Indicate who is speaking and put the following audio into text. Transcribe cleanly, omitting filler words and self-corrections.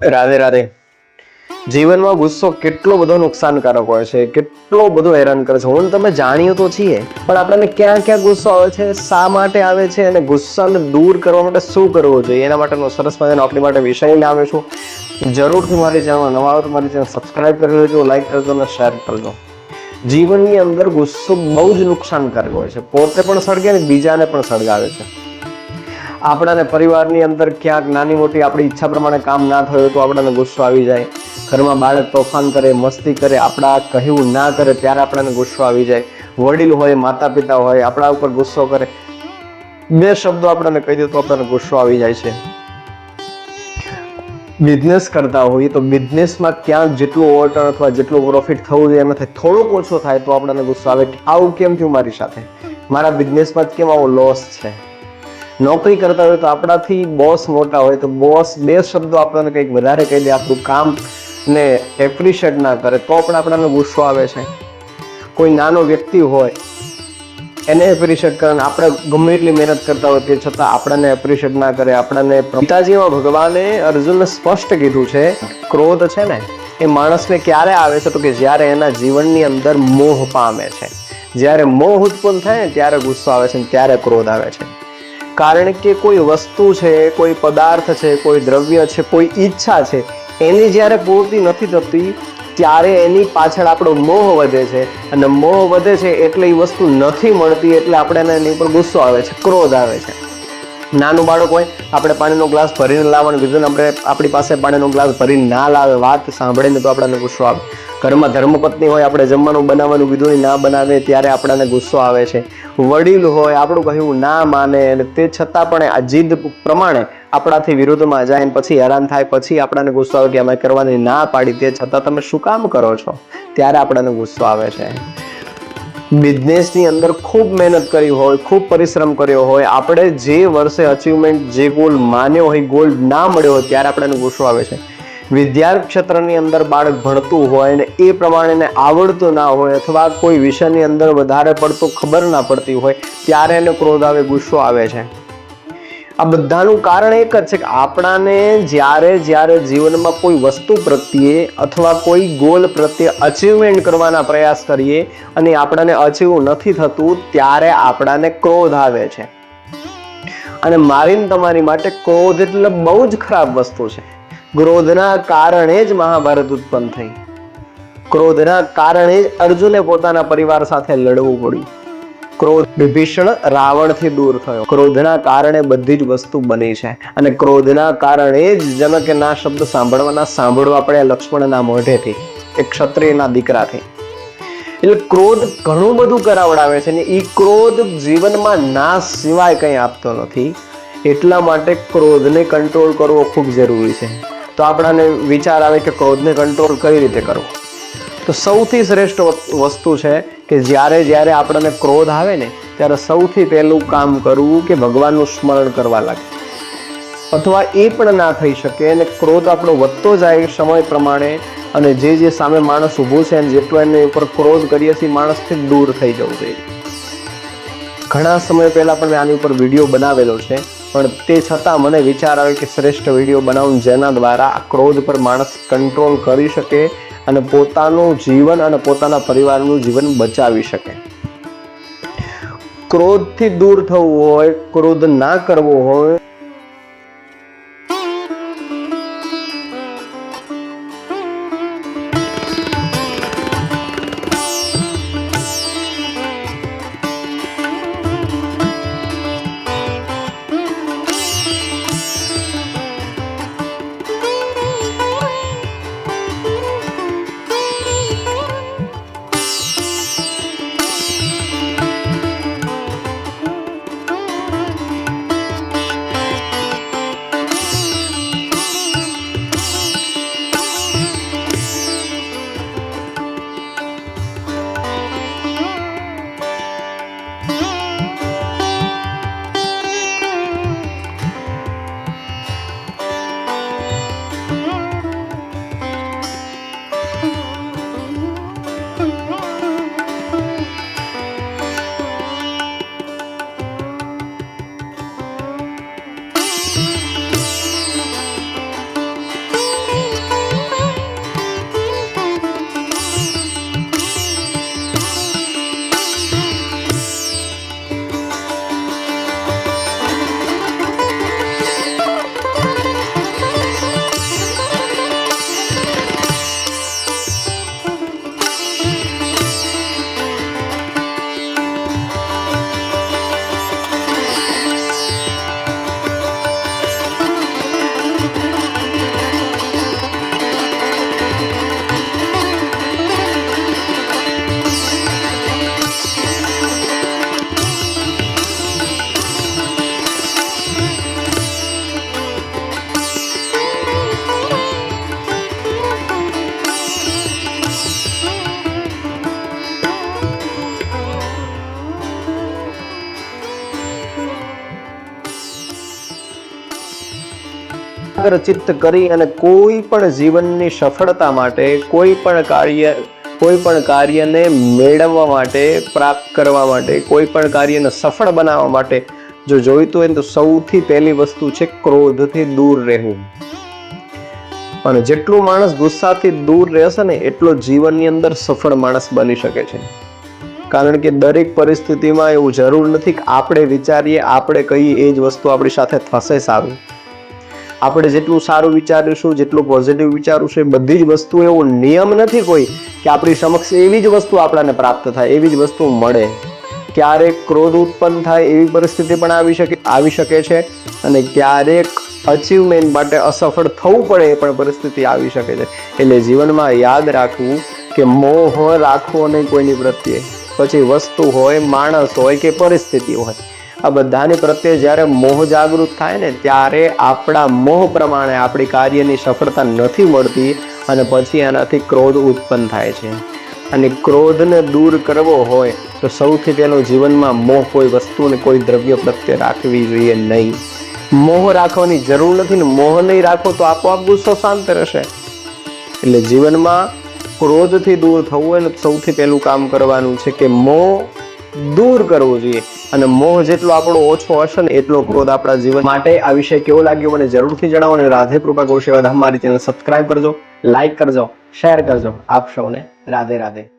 Speaker 1: રાધે રાધે. જીવનમાં ગુસ્સો કેટલો બધો નુકસાનકારક હોય છે, કેટલો બધો હેરાન કરે છે. હું તમે જાણીએ તો છીએ, પણ આપણને ક્યાં ક્યાં ગુસ્સો આવે છે, શા માટે આવે છે અને ગુસ્સાને દૂર કરવા માટે શું કરવું જોઈએ, એના માટેનો સરસ મજાનો આપણી માટે વિષય લઈને આવ્યો છું. જરૂરથી મારી ચેનલ નવા આવે તો મારી ચેનલ સબસ્ક્રાઇબ કરી લેજો, લાઈક કરજો અને શેર કરજો. જીવનની અંદર ગુસ્સો બહુ જ નુકસાનકારક હોય છે. પોતે પણ સળગે અને બીજાને પણ સળગાવે છે. આપણાને પરિવારની અંદર ક્યાંક નાની મોટી આપણી ઈચ્છા પ્રમાણે કામ ના થયું તો આપણને ગુસ્સો આવી જાય. ઘરમાં બાળક તોફાન કરે, મસ્તી કરે, આપણા કહ્યું ના કરે ત્યારે આપણને ગુસ્સો આવી જાય. વડીલ હોય, માતા પિતા હોય, આપણા ઉપર ગુસ્સો કરે, બે શબ્દો આપણને કહી દે તો આપણને ગુસ્સો આવી જાય છે. બિઝનેસ કરતા હોઈએ તો બિઝનેસમાં ક્યાંક જેટલું ઓવરટર્ન અથવા જેટલું પ્રોફિટ થવું જોઈએ એમાંથી થોડુંક ઓછો થાય તો આપણને ગુસ્સો આવે. આવું કેમ થયું મારી સાથે, મારા બિઝનેસમાં કેમ આવો લોસ છે. નોકરી કરતા હોય તો આપણાથી બોસ મોટા હોય તો બોસ બે શબ્દો આપણને કંઈક વધારે કહી દે, આપણું કામ ને એપ્રિશિએટ ના કરે તો પણ આપણને ગુસ્સો આવે છે. કોઈ નાનો વ્યક્તિ હોય એને એપ્રિશિએટ કરે, આપણે ગમે એટલી મહેનત કરતા હોય તે છતાં આપણને એપ્રિશિએટ ના કરે, આપણને. ગીતાજીમાં ભગવાને અર્જુનને સ્પષ્ટ કીધું છે, ક્રોધ છે ને એ માણસને ક્યારે આવે છે તો કે જ્યારે એના જીવનની અંદર મોહ પામે છે. જ્યારે મોહ ઉત્પન્ન થાય ને ત્યારે ગુસ્સો આવે છે, ત્યારે ક્રોધ આવે છે. કારણ કે કોઈ વસ્તુ છે, કોઈ પદાર્થ છે, કોઈ દ્રવ્ય છે, કોઈ ઈચ્છા છે, એની જ્યારે પૂર્તિ નથી થતી ત્યારે એની પાછળ આપણો મોહ વધે છે, અને મોહ વધે છે એટલે એ વસ્તુ નથી મળતી એટલે આપણે એની ઉપર ગુસ્સો આવે છે, ક્રોધ આવે છે. નાનું બાળક હોય, આપણે પાણીનો ગ્લાસ ભરીને લાવવાનું કીધું ને આપણે આપણી પાસે પાણીનો ગ્લાસ ભરીને ના લાવે, વાત સાંભળીને તો આપણને ગુસ્સો આવે. ઘરમાં ધર્મપત્ની હોય, આપણે જમવાનું બનાવવાનું કીધું ના બનાવે ત્યારે આપણને ગુસ્સો આવે છે. વડીલ હોય, આપણું કહ્યું ના માને અને તે છતાં પણ આ જીદ પ્રમાણે આપણાથી વિરુદ્ધમાં જાય અને પછી હેરાન થાય, પછી આપણને ગુસ્સો આવે કે અમે કરવાની ના પાડી તે છતાં તમે શું કામ કરો છો, ત્યારે આપણને ગુસ્સો આવે છે. બિઝનેસની અંદર ખૂબ મહેનત કરી હોય, ખૂબ પરિશ્રમ કર્યો હોય, આપણે જે વર્ષે અચીવમેન્ટ, જે ગોલ માન્યો હોય, ગોલ ના મળ્યો હોય ત્યારે આપણને ગુસ્સો આવે છે. વિદ્યાર્થી ક્ષેત્રની અંદર બાળક ભણતું હોય ને એ પ્રમાણે આવડતું ના હોય, અથવા કોઈ વિષયની અંદર વધારે પડતું ખબર ના પડતી હોય ત્યારે એને ક્રોધ આવે, ગુસ્સો આવે છે. આ બધાનું કારણ એક જ છે કે આપણાને જ્યારે જીવનમાં કોઈ વસ્તુ પ્રત્યે અથવા કોઈ ગોલ પ્રત્યે અચીવમેન્ટ કરવાના પ્રયાસ કરીએ અને આપણને અચીવ નથી થતું ત્યારે આપણને ક્રોધ આવે છે. અને મારીને તમારી માટે ક્રોધ એટલે બહુ જ ખરાબ વસ્તુ છે. ક્રોધના કારણે જ મહાભારત ઉત્પન્ન થઈ. ક્રોધના કારણે જ અર્જુને પોતાના પરિવાર સાથે લડવું પડ્યું. ક્રોધ વિભીષણ રાવણથી દૂર થયો. ક્રોધના કારણે બધી જ વસ્તુ બની છે. અને ક્રોધના કારણે જ જનકે ના શબ્દ સાંભળવા પડ્યા લક્ષ્મણના મોઢેથી, એક ક્ષત્રિયના દીકરાથી. એટલે ક્રોધ ઘણું બધું કરાવડાવે છે ને એ ક્રોધ જીવનમાં નાશ સિવાય કંઈ આપતો નથી. એટલા માટે ક્રોધને કંટ્રોલ કરવો ખૂબ જરૂરી છે. તો આપણને વિચાર આવે કે ક્રોધને કંટ્રોલ કઈ રીતે કરવો, તો સૌથી શ્રેષ્ઠ વસ્તુ છે કે જ્યારે આપણને ક્રોધ આવે ને ત્યારે સૌથી પહેલું કામ કરવું કે ભગવાનનું સ્મરણ કરવા લાગે. અથવા એ પણ ના થઈ શકે અને ક્રોધ આપણો વધતો જાય સમય પ્રમાણે, અને જે સામે માણસ ઊભો છે અને જેટલો એની ઉપર ક્રોધ કરીએ છીએ માણસથી દૂર થઈ જવું જોઈએ. ઘણા સમય પહેલા પણ મેં આની ઉપર વિડીયો બનાવેલો છે, પણ તે છતાં મને વિચાર આવે કે શ્રેષ્ઠ વિડીયો બનાવું જેના દ્વારા આ ક્રોધ પર માણસ કંટ્રોલ કરી શકે અને પોતાનું જીવન અને પોતાના પરિવારનું જીવન બચાવી શકે. ક્રોધથી દૂર થવું હોય, ક્રોધ ના કરવો હોય, એકાગ્ર ચિત્ત કરી અને કોઈ પણ જીવનની સફળતા માટે કોઈ પણ કાર્યને મેળવવા માટે, પ્રાપ્ત કરવા માટે, કોઈ પણ કાર્યને સફળ બનાવવા માટે જો જોઈતું હોય તો સૌથી પહેલી વસ્તુ છે ક્રોધથી દૂર રહેવું. અને જેટલું માણસ ગુસ્સાથી દૂર રહેશે ને એટલો જીવનની અંદર સફળ માણસ બની શકે છે. કારણ કે દરેક પરિસ્થિતિમાં એવું જરૂર નથી કે આપણે વિચારીએ, આપણે કહીએ એ જ વસ્તુ આપણી સાથે થશે સારું. આપણે જેટલું સારું વિચારીશું, જેટલું પોઝિટિવ વિચારીશું, એ બધી જ વસ્તુ એવો નિયમ નથી કોઈ કે આપણી સમક્ષ એવી જ વસ્તુ આપણને પ્રાપ્ત થાય, એવી જ વસ્તુ મળે. ક્યારેક ક્રોધ ઉત્પન્ન થાય એવી પરિસ્થિતિ પણ આવી શકે છે અને ક્યારેક અચીવમેન્ટ માટે અસફળ થવું પડે એ પણ પરિસ્થિતિ આવી શકે છે. એટલે જીવનમાં યાદ રાખવું કે મોહ રાખવો નહીં કોઈની પ્રત્યે. પછી વસ્તુ હોય, માણસ હોય કે પરિસ્થિતિ હોય, આ બધાની પ્રત્યે જ્યારે મોહ જાગૃત થાય ને ત્યારે આપણા મોહ પ્રમાણે આપણી કાર્યની સફળતા નથી મળતી અને પછી એનાથી ક્રોધ ઉત્પન્ન થાય છે. અને ક્રોધને દૂર કરવો હોય તો સૌથી પહેલો જીવનમાં મોહ કોઈ વસ્તુ ને કોઈ દ્રવ્ય પ્રત્યે રાખવી જોઈએ નહીં. મોહ રાખવાની જરૂર નથી ને મોહ નહીં રાખો તો આપોઆપ ગુસ્સો શાંત રહેશે. એટલે જીવનમાં ક્રોધથી દૂર થવું હોય ને સૌથી પહેલું કામ કરવાનું છે કે મોહ દૂર કરવો જોઈએ. અને મોહ જેટલો આપણો ઓછો હશે ને એટલો ક્રોધ આપણા જીવન માટે. આ વિષય કેવો લાગ્યો મને જરૂરથી જણાવો અને રાધે કૃપા ગૌ સેવા ધામ મારી ચેનલ સબસ્ક્રાઇબ કરજો, લાઈક કરજો, શેર કરજો. આપ સૌને રાધે રાધે.